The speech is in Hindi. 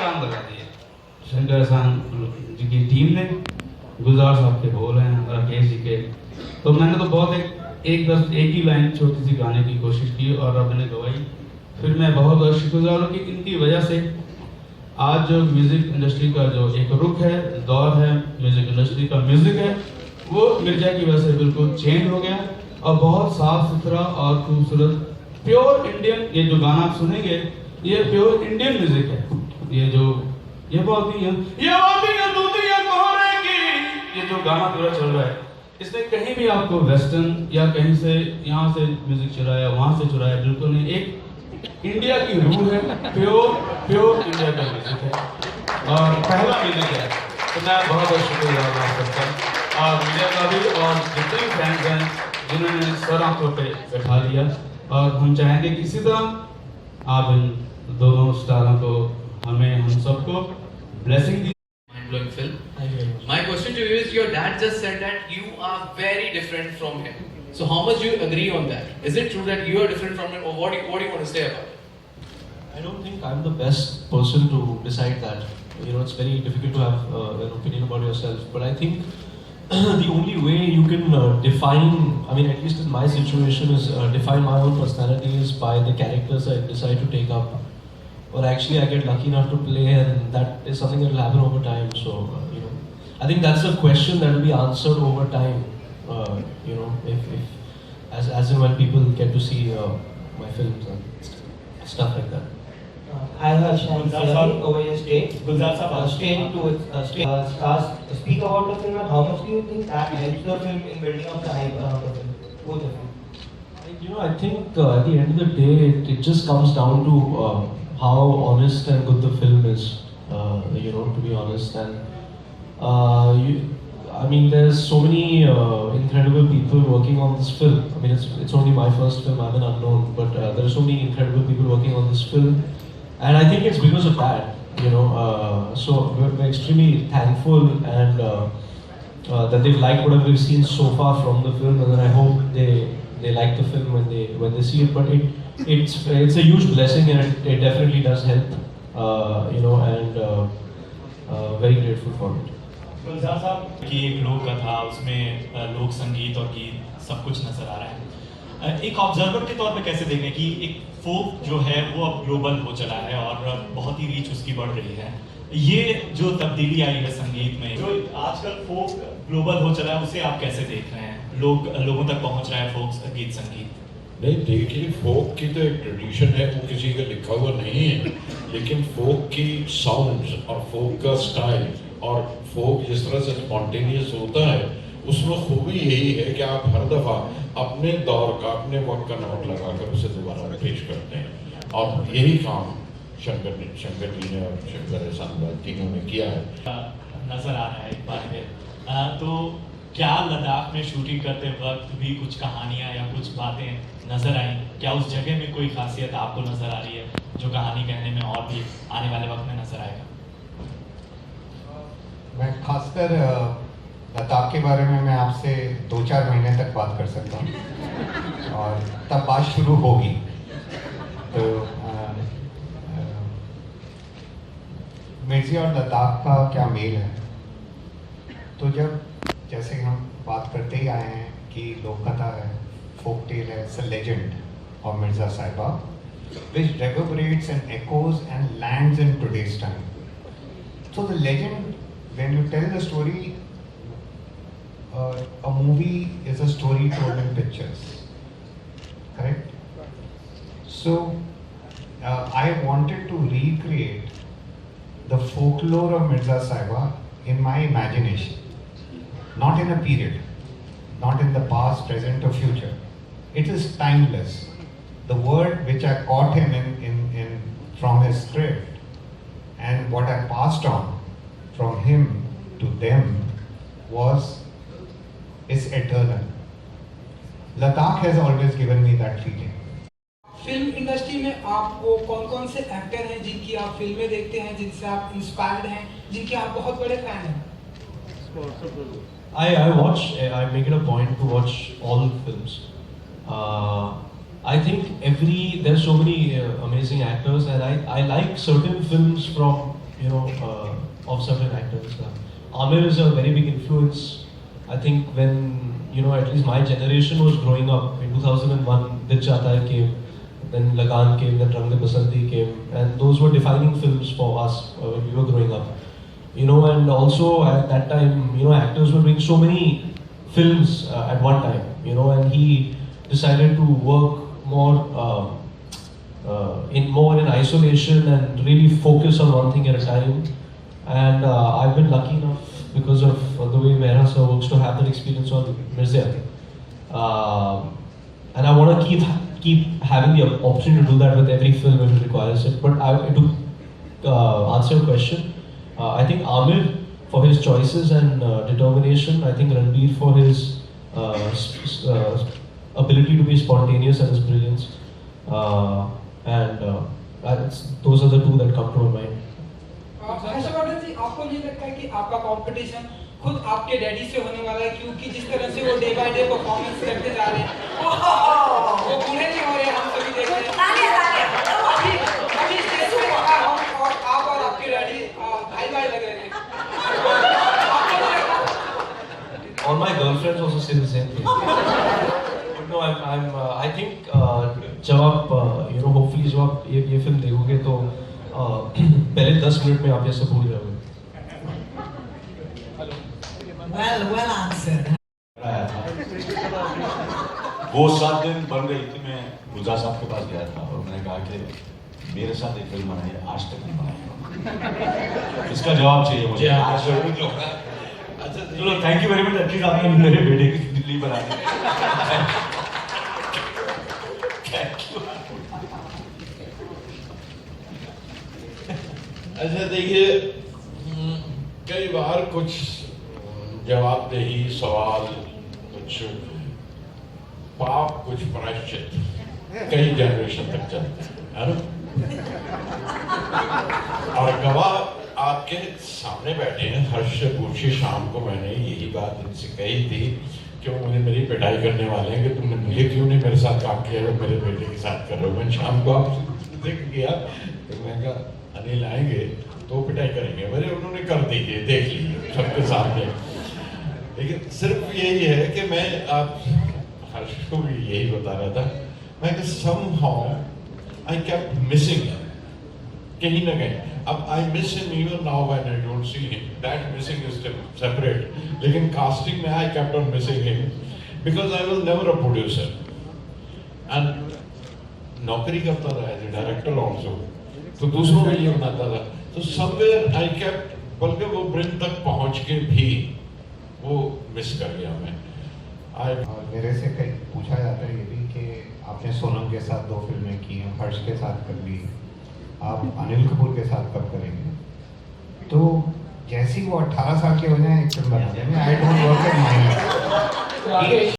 काम लगा दिए शंकर एहसान जी की टीम ने। गुलजार साहब के बोल हैं, राकेश जी के। तो मैंने तो बहुत बस एक ही लाइन छोटी सी गाने की कोशिश की और रब ने गवाई। फिर मैं बहुत बहुत शुक्रगुजार हूँ कि इनकी वजह से आज जो म्यूजिक इंडस्ट्री का जो एक रुख है, दौर है, म्यूजिक इंडस्ट्री का म्यूजिक है, वो मिर्जा की वजह से बिल्कुल चेंज हो गया और बहुत साफ सुथरा और खूबसूरत प्योर इंडियन, ये जो गाना आप सुनेंगे ये प्योर इंडियन म्यूजिक है। ये बात ही है दुनिया कोहरे की, ये जो गाना पूरा चल रहा है, इसने कहीं भी आपको वेस्टर्न या कहीं से यहाँ से म्यूजिक चुराया वहाँ से चुराया, बिल्कुल नहीं। एक इंडिया की रूह है, प्योर इंडिया का म्यूजिक है और पहला म्यूजिक है। तो मैं बहुत बहुत शुक्रिया करता हूँ और मीडिया का भी और जितने भी फैंस हैं जिन्होंने सर आंखों पे बैठा लिया। और हम चाहेंगे कि इसी तरह आप इन दोनों स्टारों को, हमें, हम सबको blessing the. Mind-blowing film. My question to you is, your dad just said that you are very different from him. So how much do you agree on that? Is it true that you are different from him, or what do you want to say about it? I don't think I'm the best person to decide that. You know, it's very difficult to have an opinion about yourself. But I think the only way you can define, I mean, at least in my situation, is define my own personality is by the characters I decide to take up. Or actually, I get lucky enough to play, and that is something that will happen over time. So, you know, I think that's a question that will be answered over time. You know, if as and when people get to see my films and stuff like that. Hi Harsh, I'm Sayani over your stage. Gulzar Saab. Staying to stars, speak about the film and how much do you think that helps the film in building up the hype around the film? Both of you. You know, I think at the end of the day, it just comes down to how honest and good the film is. You know, to be honest, and I mean, there's so many incredible people working on this film. I mean, it's only my first film. I'm an unknown, but there are so many incredible people working on this film, and I think it's because of that. You know, so we're extremely thankful and that they've liked whatever we've seen so far from the film, and then I hope they like the film when they see it. But it's a huge blessing, and it definitely does help. You know, and very grateful for it. गुलजार साहब की एक लोक कथा, उसमें लोक संगीत और गीत सब कुछ नजर आ रहा है। एक ऑब्जर्वर के तौर पे कैसे देखें कि एक फोक जो है वो अब ग्लोबल हो चला है और बहुत ही रीच उसकी बढ़ रही है। ये जो तब्दीली आई है संगीत में, जो आजकल फोक ग्लोबल हो चला है, उसे आप कैसे देख रहे हैं? लोगों तक पहुंच रहा है फोक गीत संगीत? नहीं, देखिए, फोक की तो एक ट्रेडिशन है, वो किसी का लिखा हुआ नहीं है, लेकिन फोक की साउंड्स और फोक का स्टाइल और फोक जिस तरह से स्पॉन्टेनियस होता है, उसमें खूबी यही है कि आप हर दफ़ा अपने दौर का, अपने वक्त का नोट लगाकर उसे दोबारा पेश करते हैं। और यही काम शंकर जी ने और शंकर एहसान भाई तीनों ने किया है। नजर आ रहा है एक बार फिर। तो क्या लद्दाख में शूटिंग करते वक्त भी कुछ कहानियाँ या कुछ बातें नजर आई? क्या उस जगह में कोई खासियत आपको नजर आ रही है जो कहानी कहने में और भी आने वाले वक्त में नजर आएगा? मैं खासकर लद्दाख के बारे में मैं आपसे 2-4 महीने तक बात कर सकता हूँ और तब बात शुरू होगी। तो मिर्जी और लद्दाख का क्या मेल है? तो जैसे हम बात करते ही आए हैं कि लोक कथा है, फोक टेल है, it's a legend of Mirza Sahiba, which reverberates and echoes and lands in today's time. So the legend, when you tell the story, a movie is a story told in pictures, correct? So I wanted to recreate the folklore of Mirza Sahiba in my imagination, not in a period, not in the past, present or future. It is timeless. The word which I caught him in from his script and what I passed on from him to them was, it's eternal. Ladakh has always given me that feeling. Film industry में आपको कौन-कौन से एक्टर हैं जिनकी आप फिल्में देखते हैं, जिनसे आप इंस्पायर्ड हैं, जिनके आप बहुत बड़े फैन हैं? I make it a point to watch all films. I think there's so many amazing actors, and I like certain films from, of certain actors. Amir is a very big influence. I think when at least my generation was growing up in 2001, Dil Chahta Hai came, then Lagan came, then Rang De Basanti came, and those were defining films for us when we were growing up. And also at that time, actors were doing so many films at one time, and he decided to work more in isolation and really focus on one thing at a time. And I've been lucky enough because of the way Mehra sir works to have that experience on Mirzya. And I want to keep having the opportunity to do that with every film if it requires it. But to answer your question, I think Amir for his choices and determination. I think Ranbir for his ability to be spontaneous and his brilliance. Those are the two that come to my mind. Harshvardhan जी, आपको नहीं लगता है कि आपका कंपटीशन खुद आपके डैडी से होने वाला है, क्योंकि जिस तरह से वो डे बाय डे परफॉर्मेंस करते जा रहे हैं, वो बूढ़े नहीं हो रहे हैं, हम सभी देख रहे हैं। अभी स्टेज पे हम और आप और आपके डैडी भाई भाई लग रहे हैं। All my girlfriends also say the same thing. But no, I think जब आप hopefully जब आप ये फिल्म देखोगे तो पहले 10 मिनट में आप ये सब भूल जाओगे। Well answered. वो 7 दिन बन गई थी। मैं गुलजार साहब के पास गया था और मैंने कहा कि मेरे साथ एक फिल्म बनाई है, आज तक नहीं बनाई। इसका जवाब चाहिए मुझे। चलो thank you very much. At least आपने मेरे बेटे की दिल्ली बना दी। अच्छा देखिए, कई बार कुछ जवाबदेही सवाल, कुछ पाप, कुछ प्रायश्चित कई जनरेशन तक चलते हैं, है ना? और गवाह आपके सामने बैठे हैं। हर्ष से पूछिए, शाम को मैंने यही बात इनसे कही थी, क्यों मुझे मेरी पिटाई करने वाले हैं कि तुमने मुझे क्यों नहीं मेरे साथ काम किया जो मेरे बेटे के साथ कर रहे हो। मैंने शाम को आपसे देख किया तो मैंने कहा अनिल आएंगे तो पिटाई करेंगे। मेरे उन्होंने कर दी है, देख लीजिए सबके सामने। लेकिन सिर्फ यही है कि मैं आप हर्ष को भी यही बता रहा था, मैं कि somehow I kept missing him कहीं ना कहीं। अब I miss him even now when I don't see him. That missing is separate. लेकिन casting में I kept on missing him because I was never a producer and नौकरी करता था as a director also, तो दूसरों के लिए बनाता था। तो somewhere I kept, बल्कि वो ब्रिंग तक पहुंच के भी वो मिस कर गया मैं। मेरे से कई पूछा जाता है ये भी कि आपने सोनम के साथ 2 फिल्में की हैं, हर्ष के साथ कर ली, आप अनिल कपूर के साथ कब करेंगे? तो जैसे ही वो 18 साल के हो जाए एक फिल्म बना देंगे। I don't work in mind.